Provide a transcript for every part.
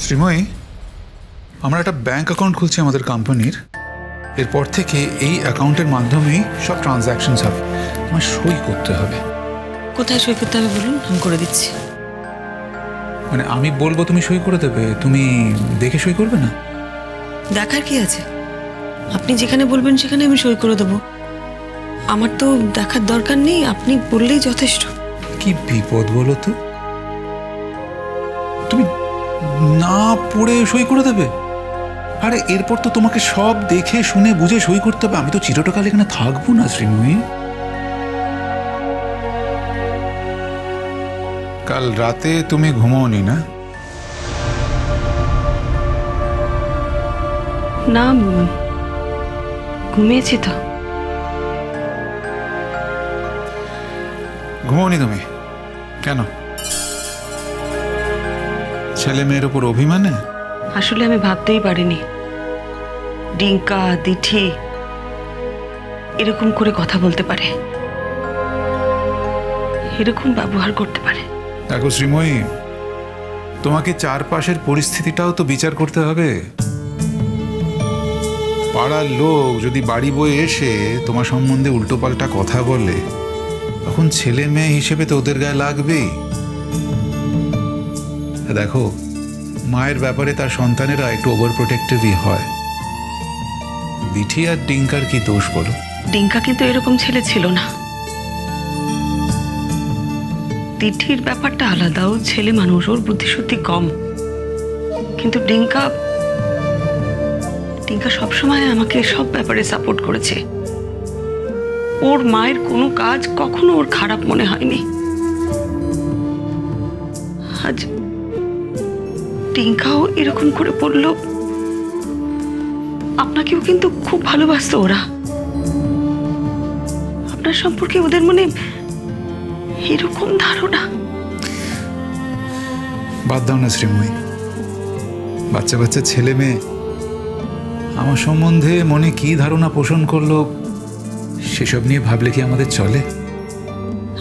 শ্রীময়ী, আমরা একটা bank account খুলছি আমাদের কোম্পানির। এরপর থেকে এই অ্যাকাউন্টের মাধ্যমেই সব ট্রানজ্যাকশনস হবে। তোমার সই করতে হবে। কোথায় সই করতে হবে বলুন, আমি করে দিচ্ছি। মানে আমি বলবো তুমি সই করে দেবে, তুমি দেখে সই করবে না? দেখার কি আছে? আপনি যেখানে বলবেন সেখানে আমি সই করে দেবো। আমার তো দেখার দরকার নেই, আপনি বললেই যথেষ্ট। কি বিপদ বলো তো, তুমি না পড়ে সই করে দেবে? আরে এরপর তো তোমাকে সব দেখে শুনে বুঝে সই করতে হবে। আমি তো চিরকাল এখানে থাকবো না শ্রীময়ী। কাল রাতে তুমি ঘুমাওনি না? না, ঘুমিয়েছি তো। ঘুমাওনি তুমি কেন? ছেলে মেয়ের উপর অভিমানে? আসলে আমি ভাবতেই পারিনি ডিঙ্কা দিঠি এরকম করে কথা বলতে পারে, এরকম ব্যবহার করতে পারে। দেখো শ্রীময়ী, তোমাকে চারপাশের পরিস্থিতিটাও তো বিচার করতে হবে। পাড়ার লোক যদি বাড়ি বয়ে এসে তোমার সম্বন্ধে উল্টোপাল্টা কথা বলে, তখন ছেলে মেয়ে হিসেবে তো ওদের গায়ে লাগবেই। দেখো, মায়ের ব্যাপারে তার সন্তানেরা একটু ওভার প্রোটেক্টিভই হয়। দিঠি আর ডিঙ্কার কি দোষ বলো? ডিঙ্কা কিন্তু এরকম ছেলে ছিল না। দিঠির ব্যাপারটা আলাদা, ও ছেলে মানুষ, ওর বুদ্ধি সত্যি কম। কিন্তু ডিঙ্কা সবসময় আমাকে সব ব্যাপারে সাপোর্ট করেছে। ওর মায়ের কোনো কাজ কখনো ওর খারাপ মনে হয়নি। আজ টিঙ্কাও এরকম করে বলল। আপনাকেও কিন্তু খুব ভালোবাসতো ওরা। আপনার সম্পর্কে ওদের মনে এরকম ধারণা? বাদ দাও না শ্রীময়ী, বাচ্চা বাচ্চা ছেলে মেয়ে আমার সম্বন্ধে মনে কি ধারণা পোষণ করলো সেসব নিয়ে ভাবলে কি আমাদের চলে?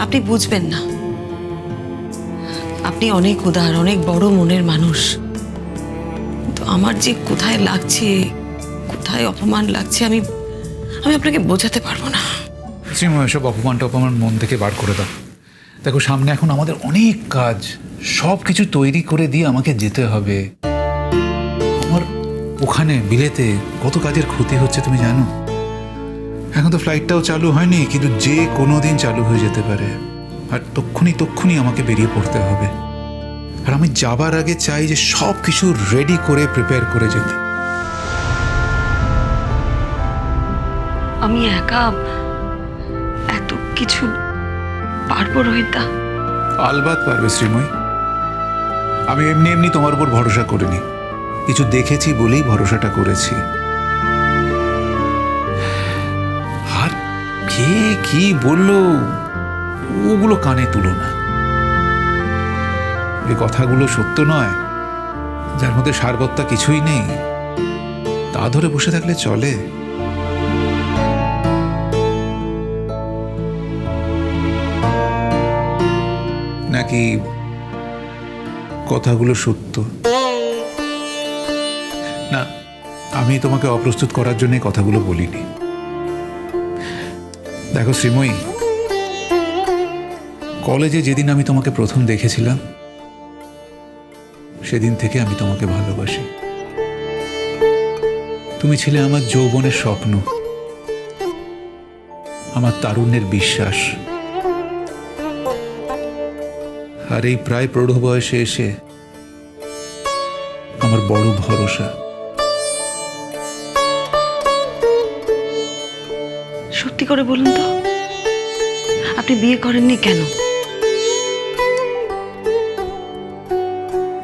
আপনি বুঝবেন না। আপনি অনেক উদার, অনেক বড় মনের মানুষ। তো আমার যে কোথায় লাগছে, কোথায় অপমান লাগছে, আমি আপনাকে বোঝাতে পারবো না। শ্রীময়, সব অপমানটা অপমান মন থেকে বার করে দাও। দেখো, সামনে এখন আমাদের অনেক কাজ, সব কিছু তৈরি করে দিয়ে আমাকে যেতে হবে। আমার ওখানে বিলেতে কত কাজের ক্ষতি হচ্ছে তুমি জানো? এখন তো ফ্লাইটটাও চালু হয়নি, কিন্তু যে কোনো দিন চালু হয়ে যেতে পারে। আর তক্ষুনি আমাকে বেরিয়ে পড়তে হবে। আর আমি যাবার আগে চাই যে সব কিছু রেডি করে প্রিপেয়ার করে যেতে। আমি একা এত কিছু পারবো রোহিতদা? আলবাত পারবে শ্রীময়ী। আমি এমনি তোমার উপর ভরসা করিনি, কিছু দেখেছি বলেই ভরসাটা করেছি। আর কে কি বললো ওগুলো কানে তুলো না। যে কথাগুলো সত্য নয়, যার মধ্যে সারবত্তা কিছুই নেই, তা ধরে বসে থাকলে চলে? নাকি কথাগুলো সত্য? না, আমি তোমাকে অপ্রস্তুত করার জন্য কথাগুলো বলিনি। দেখো শ্রীময়ী, কলেজে যেদিন আমি তোমাকে প্রথম দেখেছিলাম, সেদিন থেকে আমি তোমাকে ভালোবাসি। তুমি ছিলে আমার যৌবনের স্বপ্ন, আমার তারুণ্যের বিশ্বাস। আর এই প্রায় প্রৌঢ় বয়সে এসে আমার বড় ভরসা। সত্যি করে বলুন তো, আপনি বিয়ে করেননি কেন?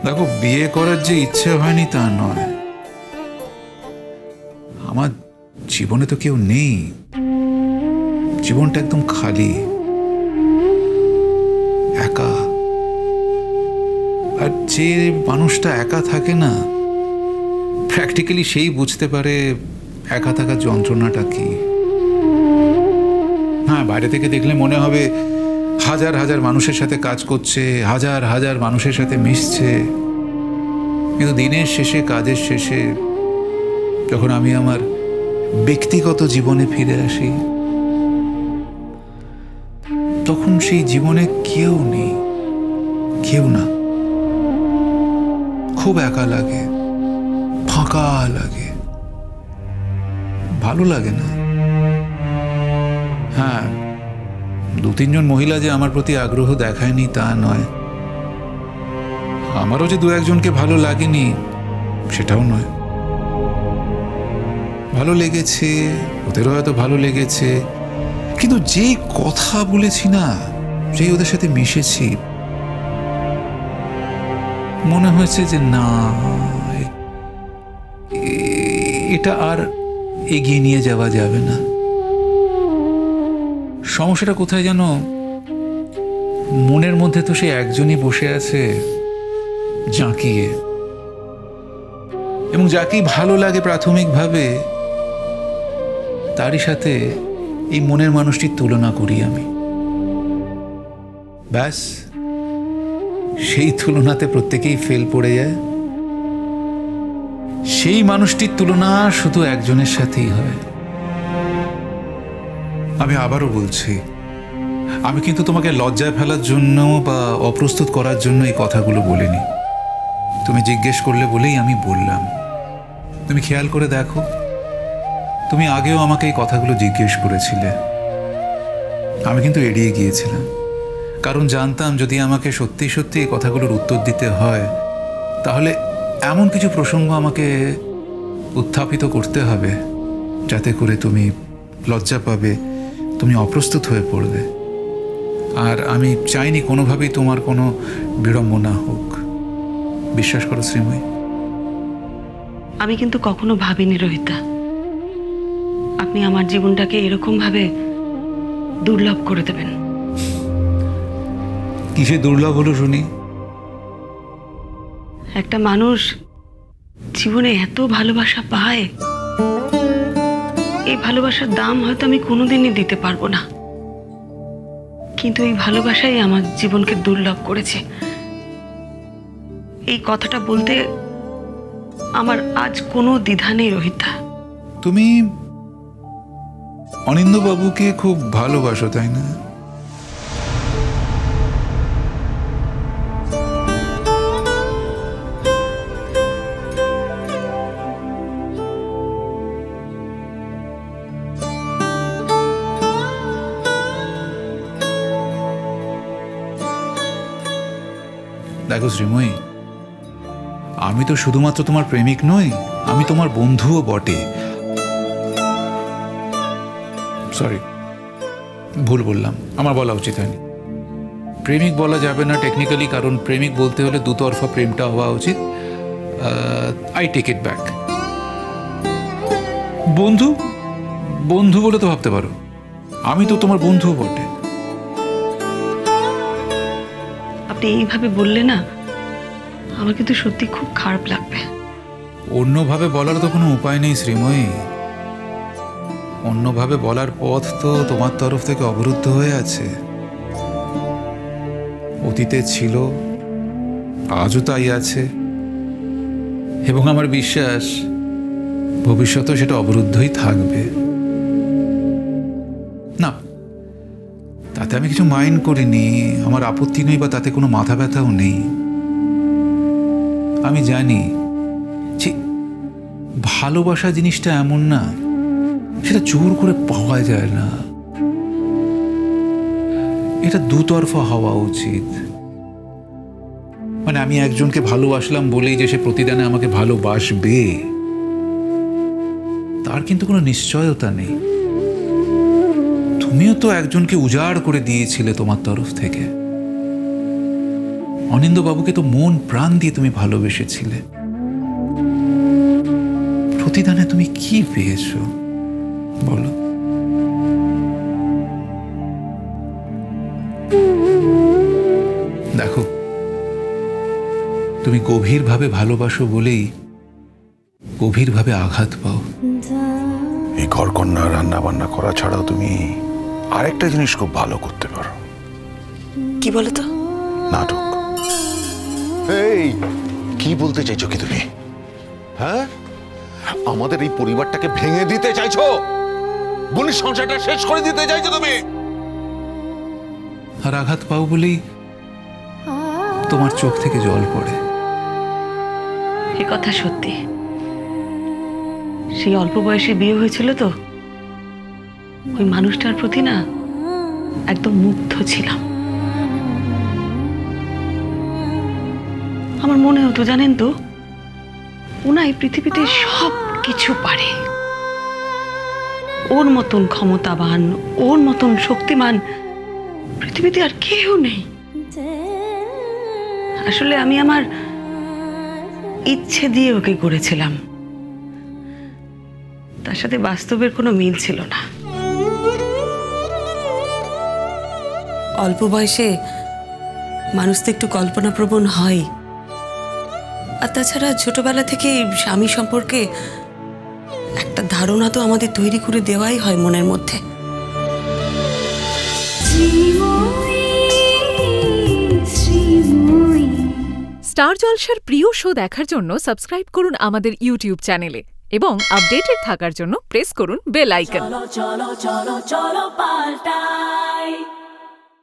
দেখো, বিয়ে করার যে ইচ্ছে হয়নি তা নয়। আমার জীবনে তো কেউ নেই, জীবনটা একদম খালি, একা। আর যে মানুষটা একা থাকে না, প্র্যাকটিক্যালি সেই বুঝতে পারে একা থাকার যন্ত্রণাটা কি। হ্যাঁ, বাইরে থেকে দেখলে মনে হবে হাজার হাজার মানুষের সাথে কাজ করছে, হাজার হাজার মানুষের সাথে মিশছে, কিন্তু দিনের শেষে, কাজের শেষে যখন আমি আমার ব্যক্তিগত জীবনে ফিরে আসি, তখন সেই জীবনে কেউ নেই, কেউ না। খুব একা লাগে, ফাঁকা লাগে, ভালো লাগে না। হ্যাঁ, 2-3 জন মহিলা যে আমার প্রতি আগ্রহ দেখায়নি তা নয়, আমারও যে 2-1 জনকে ভালো লাগেনি সেটাও নয়। ভালো লেগেছে, ওদেরও হয়তো ভালো লেগেছে, কিন্তু যে কথা বলেছি না, যেই ওদের সাথে মিশেছি, মনে হয়েছে যে না, এটা আর এগিয়ে নিয়ে যাওয়া যাবে না। সমস্যাটা কোথায় জানো? মনের মধ্যে তো সে একজনই বসে আছে, জাঁকিয়ে, এবং যাকেই ভালো লাগে প্রাথমিকভাবে তারই সাথে এই মনের মানুষটির তুলনা করি আমি। ব্যাস, সেই তুলনাতে প্রত্যেকেই ফেল পড়ে যায়। সেই মানুষটির তুলনা শুধু একজনের সাথেই হয়। আমি আবারও বলছি, আমি কিন্তু তোমাকে লজ্জায় ফেলার জন্য বা অপ্রস্তুত করার জন্য এই কথাগুলো বলিনি। তুমি জিজ্ঞেস করলে বলেই আমি বললাম। তুমি খেয়াল করে দেখো, তুমি আগেও আমাকে এই কথাগুলো জিজ্ঞেস করেছিলে, আমি কিন্তু এড়িয়ে গিয়েছিলাম, কারণ জানতাম যদি আমাকে সত্যি সত্যি এই কথাগুলোর উত্তর দিতে হয়, তাহলে এমন কিছু প্রসঙ্গ আমাকে উত্থাপিত করতে হবে যাতে করে তুমি লজ্জা পাবে, তুমি অপ্রস্তুত হয়ে পড়বে। আর আমি চাইনি কোনোভাবেই তোমার কোনো বিড়ম্বনা হোক। বিশ্বাস করো শ্রীময়ী। আমি কিন্তু কখনো ভাবিনি রোহিতা, আপনি আমার জীবনটাকে এরকম ভাবে দুর্লভ করে দেবেন। কিসে দুর্লভ হলো শুনি? একটা মানুষ জীবনে এত ভালোবাসা পায়, এই ভালোবাসার দাম হয়তো আমি কোনোদিনই দিতে পারবো না, কিন্তু এই ভালোবাসাই আমার জীবনকে দুর্লভ করেছে। এই কথাটা বলতে আমার আজ কোনো দ্বিধা নেই রোহিতা। তুমি অনিন্দ্যবাবুকে খুব ভালোবাসো, তাই না? দেখো শ্রীময়ী, আমি তো শুধুমাত্র তোমার প্রেমিক নই, আমি তোমার বন্ধুও বটে। সরি, ভুল বললাম, আমার বলা উচিত হয়নি। প্রেমিক বলা যাবে না টেকনিক্যালি, কারণ প্রেমিক বলতে হলে দুতরফা প্রেমটা হওয়া উচিত। I take it back. বন্ধু, বন্ধু বলে তো ভাবতে পারো, আমি তো তোমার বন্ধুও বটে। আপনি এইভাবে বললে না, আমার কিন্তু সত্যি খুব খারাপ লাগবে। অন্যভাবে বলার তো কোনো উপায় নেই শ্রীময়ী। অন্যভাবে বলার পথ তো তোমার তরফ থেকে অবরুদ্ধ হয়ে আছে। অতীতে ছিল, আজও তাই আছে, এবং আমার বিশ্বাস ভবিষ্যতেও সেটা অবরুদ্ধই থাকবে। না, তাতে আমি কিছু মাইন্ড করিনি, আমার আপত্তি নেই, বা তাতে কোনো মাথা ব্যথাও নেই। আমি জানি যে ভালোবাসা জিনিসটা এমন না, সেটা জোর করে পাওয়া যায় না, এটা দুতরফা হওয়া উচিত। মানে আমি একজনকে ভালোবাসলাম বলেই যে সে প্রতিদানে আমাকে ভালোবাসবে, তার কিন্তু কোনো নিশ্চয়তা নেই। তুমিও তো একজনকে উজাড় করে দিয়েছিলে তোমার তরফ থেকে। অনিন্দ্যবাবুকে তো মন প্রাণ দিয়ে তুমি ভালোবেসেছিলে, প্রতিদানে তুমি কি পেয়েছো বলো? দেখো, তুমি গভীরভাবে ভালোবাসো বলেই গভীরভাবে আঘাত পাও। এই ঘরকন্যা রান্না বান্না করা ছাড়াও তুমি আরেকটা জিনিস খুব ভালো করতে পারো। কি বলতো? নাটক। এই কি কি বলতে চাইছো কি তুমি? হ্যাঁ, আমাদের এই পরিবারটাকে ভেঙে দিতে চাইছো? বোনের সংসারটা শেষ করে দিতে চাইছো তুমি? আর আঘাত পাও বলেই তোমার চোখ থেকে জল পড়ে। এ কথা সত্যি। সেই অল্প বয়সে বিয়ে হয়েছিল তো, ওই মানুষটার প্রতি না একদম মুগ্ধ ছিলাম। আমার মনে হতো জানেন তো, ওনা এই পৃথিবীতে সব কিছু পারে। ওর মতন ক্ষমতাবান, ওর মতন শক্তিমান পৃথিবীতে আর কেউ নেই। আসলে আমি আমার ইচ্ছে দিয়ে ওকে গড়েছিলাম, তার সাথে বাস্তবের কোনো মিল ছিল না। অল্প বয়সে মানুষ তো একটু কল্পনাপ্রবণ হয়, আর তাছাড়া ছোটবেলা থেকে স্বামী সম্পর্কে একটা ধারণা তো আমাদের তৈরি করে দেওয়াই হয় মনের মধ্যে। স্টার জলসার প্রিয় শো দেখার জন্য সাবস্ক্রাইব করুন আমাদের ইউটিউব চ্যানেলে এবং আপডেটেড থাকার জন্য প্রেস করুন বেল আইকন। চলো চলো চলো চলো পাল্টাই।